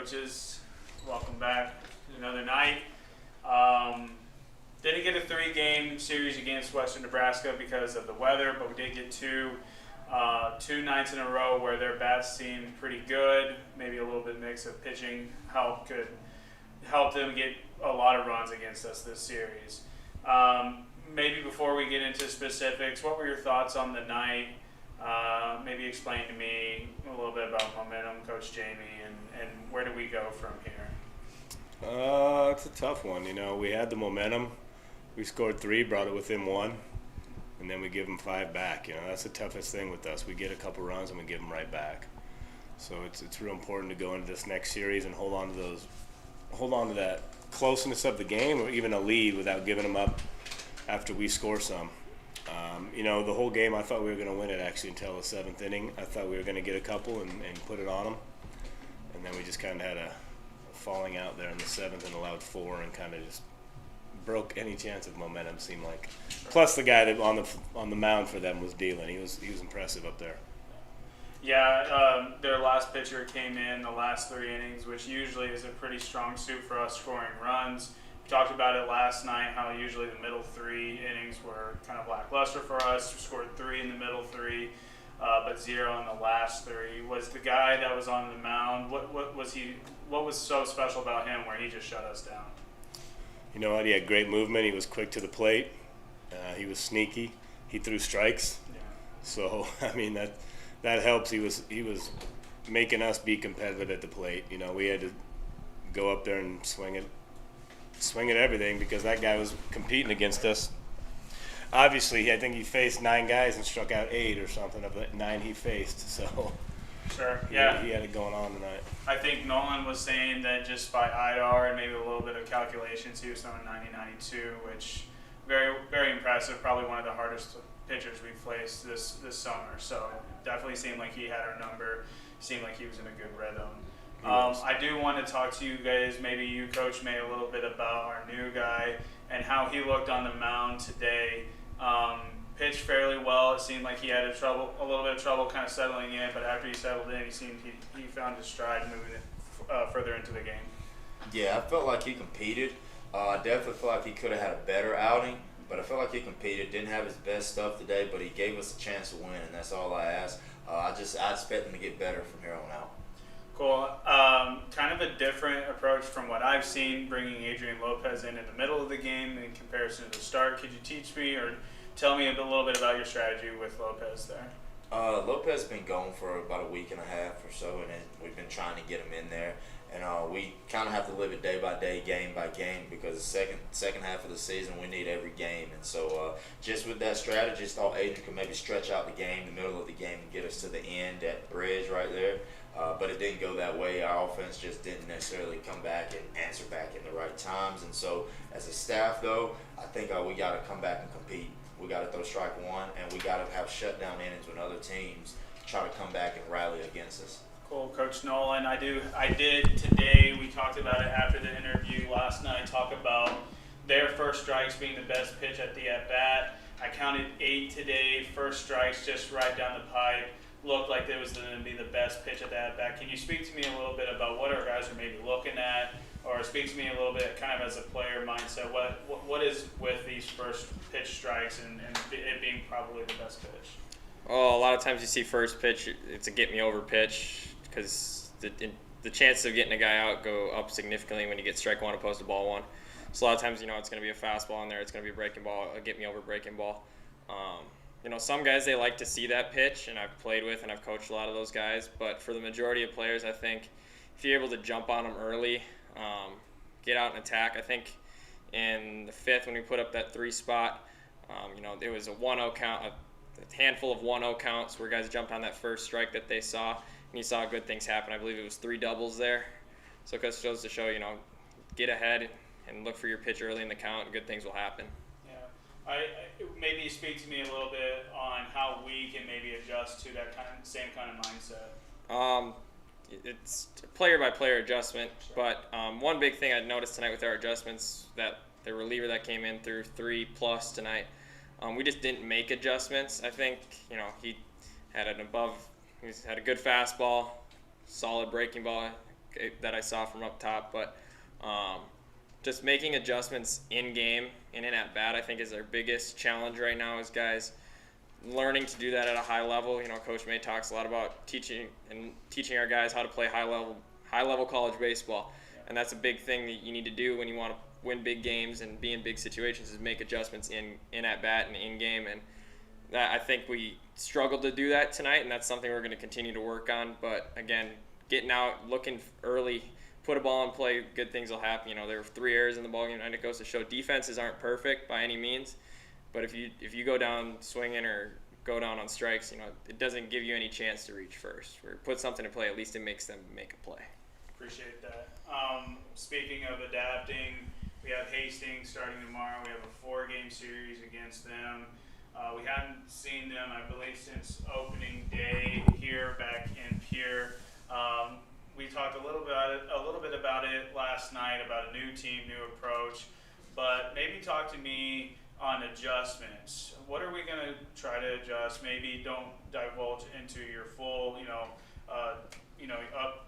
coaches, welcome back to another night. Didn't get a 3-game series against Western Nebraska because of the weather, but we did get two nights in a row where their bats seemed pretty good. Maybe a little bit mix of pitching could help them get a lot of runs against us this series. Maybe before we get into specifics, what were your thoughts on the night? Maybe explain to me a little bit about momentum, Coach Jamie, and where do we go from here? It's a tough one. We had the momentum. We scored 3, brought it within 1, and then we give them 5 back. That's the toughest thing with us. We get a couple runs and we give them right back. So it's real important to go into this next series and hold on to that closeness of the game, or even a lead, without giving them up after we score some. The whole game I thought we were going to win it actually until the 7th inning. I thought we were going to get a couple and put it on them. And then we just kind of had a falling out there in the 7th and allowed 4 and kind of just broke any chance of momentum, seemed like. Plus the guy that on the mound for them was dealing. He was impressive up there. Yeah, their last pitcher came in the last 3 innings, which usually is a pretty strong suit for us scoring runs. We talked about it last night, how usually the middle 3 innings were kind of lackluster for us. We scored 3 in the middle 3, but 0 in the last 3. Was the guy that was on the mound, what was so special about him where he just shut us down? You know what? He had great movement. He was quick to the plate. He was sneaky. He threw strikes. Yeah. So, that helps. He was making us be competitive at the plate. We had to go up there and swing at everything because that guy was competing against us. Obviously, I think he faced 9 guys and struck out 8 or something of the 9 he faced. So, sure, yeah, he had it going on tonight. I think Nolan was saying that just by IDAR and maybe a little bit of calculations, he was throwing 90-92, which very, very impressive. Probably one of the hardest pitchers we've faced this summer. So definitely seemed like he had our number. Seemed like he was in a good rhythm. I do want to talk to you guys, maybe you, Coach May, a little bit about our new guy and how he looked on the mound today. Pitched fairly well. It seemed like he had a little bit of trouble kind of settling in, but after he settled in, he found his stride moving it further into the game. Yeah, I felt like he competed. I definitely felt like he could have had a better outing, but I felt like he competed. Didn't have his best stuff today, but he gave us a chance to win, and that's all I ask. I expect him to get better from here on out. Cool. Kind of a different approach from what I've seen, bringing Adrian Lopez in the middle of the game in comparison to the start. Could you teach me or tell me a little bit about your strategy with Lopez there? Lopez has been gone for about a week and a half or so, and we've been trying to get him in there. And we kind of have to live it day by day, game by game, because the second half of the season we need every game. And so just with that strategy, I thought Adrian could maybe stretch out the game, the middle of the game, and get us to the end, that bridge right there. But it didn't go that way. Our offense just didn't necessarily come back and answer back in the right times. And so as a staff, though, I think we got to come back and compete. We got to throw strike 1, and we got to have shutdown innings when other teams try to come back and rally against us. Cool, Coach Nolan. I did today. We talked about it after the interview last night. Talk about their first strikes being the best pitch at the at bat. I counted 8 today. First strikes just right down the pipe. Looked like it was going to be the best pitch at the at bat. Can you speak to me a little bit about what our guys are maybe looking at, or speak to me a little bit kind of as a player mindset? What is with these first pitch strikes and it being probably the best pitch? Well, a lot of times you see first pitch, it's a get-me-over pitch because the chances of getting a guy out go up significantly when you get strike 1 opposed to ball 1. So a lot of times, it's going to be a fastball in there, it's going to be a breaking ball, a get-me-over breaking ball. Some guys, they like to see that pitch, and I've played with and I've coached a lot of those guys. But for the majority of players, I think if you're able to jump on them early, get out and attack. I think in the 5th when we put up that 3 spot, it was a 1-0 count, a handful of 1-0 counts where guys jumped on that first strike that they saw, and you saw good things happen. I believe it was 3 doubles there. So it just goes to show, get ahead and look for your pitch early in the count, and good things will happen. Maybe speak to me a little bit on how we can maybe adjust to that same kind of mindset. It's player-by-player adjustment, sure. But one big thing I noticed tonight with our adjustments, that the reliever that came in through 3+ tonight, we just didn't make adjustments. I think he had a good fastball, solid breaking ball, that I saw from up top. But just making adjustments in game and in at bat, I think, is our biggest challenge right now. Is guys learning to do that at a high level. Coach May talks a lot about teaching our guys how to play high level college baseball, and that's a big thing that you need to do when you want to win big games and be in big situations, is make adjustments in at bat and in game. And that, I think we struggled to do that tonight, and that's something we're going to continue to work on. But again, getting out, looking early, put a ball in play, good things will happen. There were 3 errors in the ballgame, and it goes to show defenses aren't perfect by any means. But if you go down swinging or go down on strikes, it doesn't give you any chance to reach first. Or put something in play, at least it makes them make a play. Appreciate that. Speaking of adapting, we have Hastings starting tomorrow. We have a 4-game series against them. We haven't seen them, I believe, since opening day here back in Pierre. We talked a little bit about it last night, about a new team, new approach. But maybe talk to me on adjustments. What are we going to try to adjust? Maybe don't divulge into your full,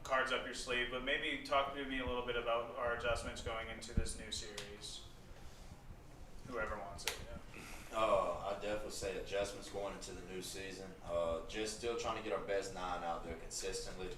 cards up your sleeve, but maybe talk to me a little bit about our adjustments going into this new series. Whoever wants it. Yeah. I'd definitely say adjustments going into the new season. Just still trying to get our best 9 out there consistently.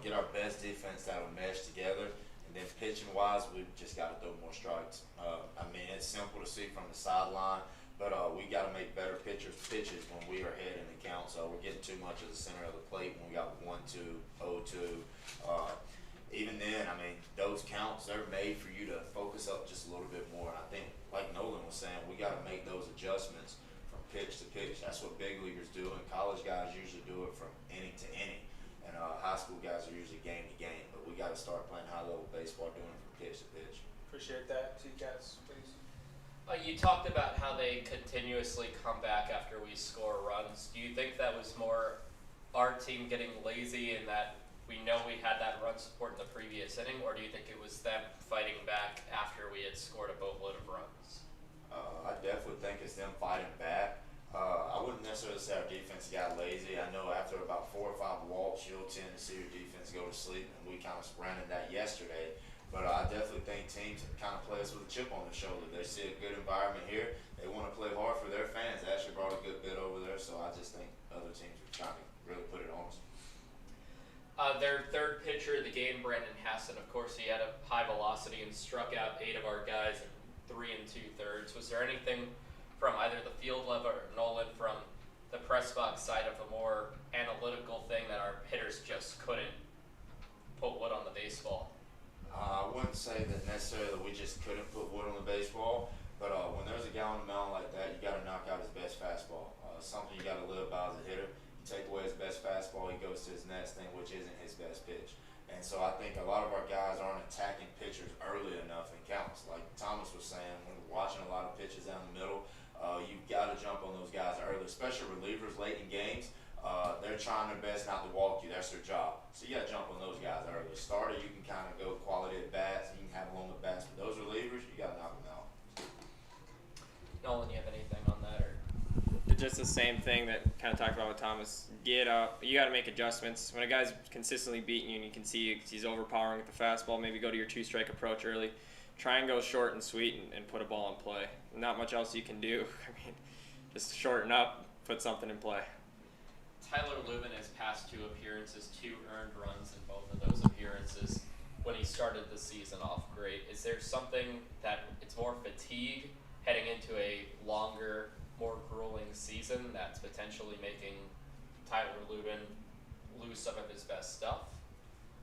Get our best defense that'll mesh together. And then pitching wise, we've just got to throw more strikes. It's simple to see from the sideline, but we got to make better pitches when we are ahead in the count. So we're getting too much at the center of the plate when we got 1-2, 0-2. Even then, those counts, they're made for you to focus up just a little bit more. And I think, like Nolan was saying, we got to make those adjustments from pitch to pitch. That's what big leaguers do, and college guys usually do it from inning to inning. And high school guys are usually game to game. But we got to start playing high-level baseball, doing it from pitch to pitch. Appreciate that. T-Cats, please. You talked about how they continuously come back after we score runs. Do you think that was more our team getting lazy and that we know we had that run support in the previous inning, or do you think it was them fighting back after we had scored a boatload of runs? I definitely think it's them fighting back. I wouldn't necessarily say our defense got lazy. I know after about 4 or 5 walks, you'll tend to see your defense go to sleep, and we kind of ran in that yesterday. But I definitely think teams kind of play us with a chip on their shoulder. They see a good environment here. They want to play hard for their fans. They actually brought a good bit over there, so I just think other teams are trying to really put it on us. Their third pitcher of the game, Brandon Hassan, of course, he had a high velocity and struck out 8 of our guys in 3 2/3. Was there anything from either the field level or Nolan from the press box side of a more analytical thing that our hitters just couldn't put wood on the baseball? I wouldn't say that necessarily that we just couldn't put wood on the baseball, but when there's a guy on the mound like that, you got to knock out his best fastball. Something you got to live by as a hitter. You take away his best fastball, he goes to his next thing, which isn't his best pitch. And so I think a lot of our guys aren't attacking pitchers early enough in counts. Like Thomas was saying, when we're watching a lot of pitches down the middle, you've got to jump on those guys early, especially relievers late in games. They're trying their best not to walk you. That's their job. So you got to jump on those guys early. Starter, you can kind of go quality at bats. You can have them on the bats. But those relievers, you got to knock them out. Nolan, you have anything on that? Or It's just the same thing that kind of talked about with Thomas. Get up. You got to make adjustments. When a guy's consistently beating you and you can see he's overpowering with the fastball, maybe go to your 2-strike approach early. Try and go short and sweet and put a ball in play. Not much else you can do. Just shorten up, put something in play. Tyler Lubin has passed 2 appearances, 2 earned runs in both of those appearances when he started the season off great. Is there something that it's more fatigue heading into a longer, more grueling season that's potentially making Tyler Lubin lose some of his best stuff?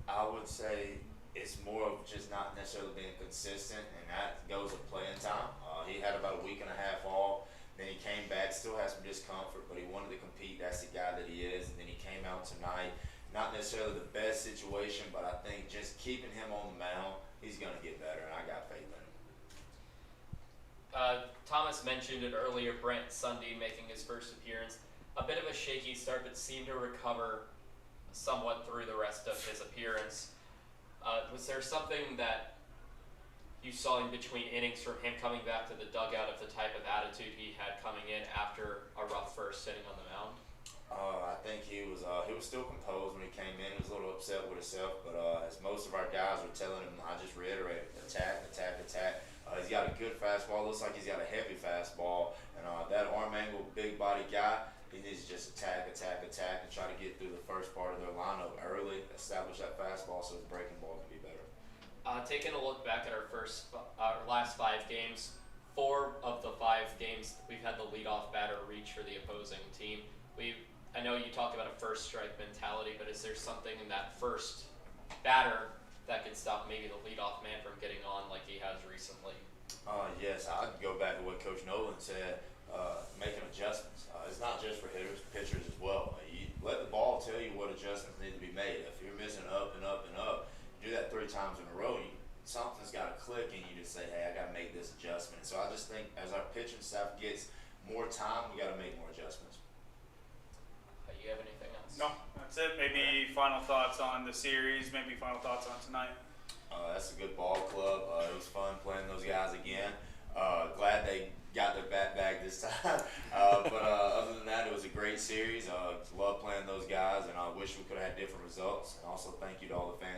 I would say it's more of just not necessarily being consistent, and that goes with playing time. He had about a week and a half off. Then he came back, still has some discomfort, but he wanted to compete. That's the guy that he is. And then he came out tonight. Not necessarily the best situation, but I think just keeping him on the mound, he's going to get better, and I got faith in him. Thomas mentioned it earlier, Brent Sunday making his first appearance. A bit of a shaky start, but seemed to recover somewhat through the rest of his appearance. Was there something that you saw in between innings from him coming back to the dugout of the type of attitude he had coming in after a rough first inning on the mound? I think he was still composed when he came in. He was a little upset with himself, but as most of our guys were telling him, I just reiterated, attack, attack, attack. He's got a good fastball. Looks like he's got a heavy fastball, and that arm angle, big body guy. He needs to just attack, attack, attack, and try to get through the first part of their lineup early, establish that fastball so his breaking ball can be better. Taking a look back at our last 5 games, 4 of the 5 games we've had the leadoff batter reach for the opposing team. I know you talked about a first strike mentality, but is there something in that first batter that can stop maybe the leadoff man from getting on like he has recently? Yes, I'd go back to what Coach Nolan said, making adjustments. It's not just for hitters, pitchers as well. You let the ball tell you what adjustments need to be made. If you're missing up and up and up, do that 3 times in a row, something's got to click and you just say, hey, I got to make this adjustment. So I just think as our pitching staff gets more time, we got to make more adjustments. You have anything else? No, that's it. Maybe final thoughts on the series, maybe final thoughts on tonight. That's a good ball club. It was fun playing those guys again. Glad they got their bat bag this time. But other than that, it was a great series. Love playing those guys, and I wish we could have had different results. And also thank you to all the fans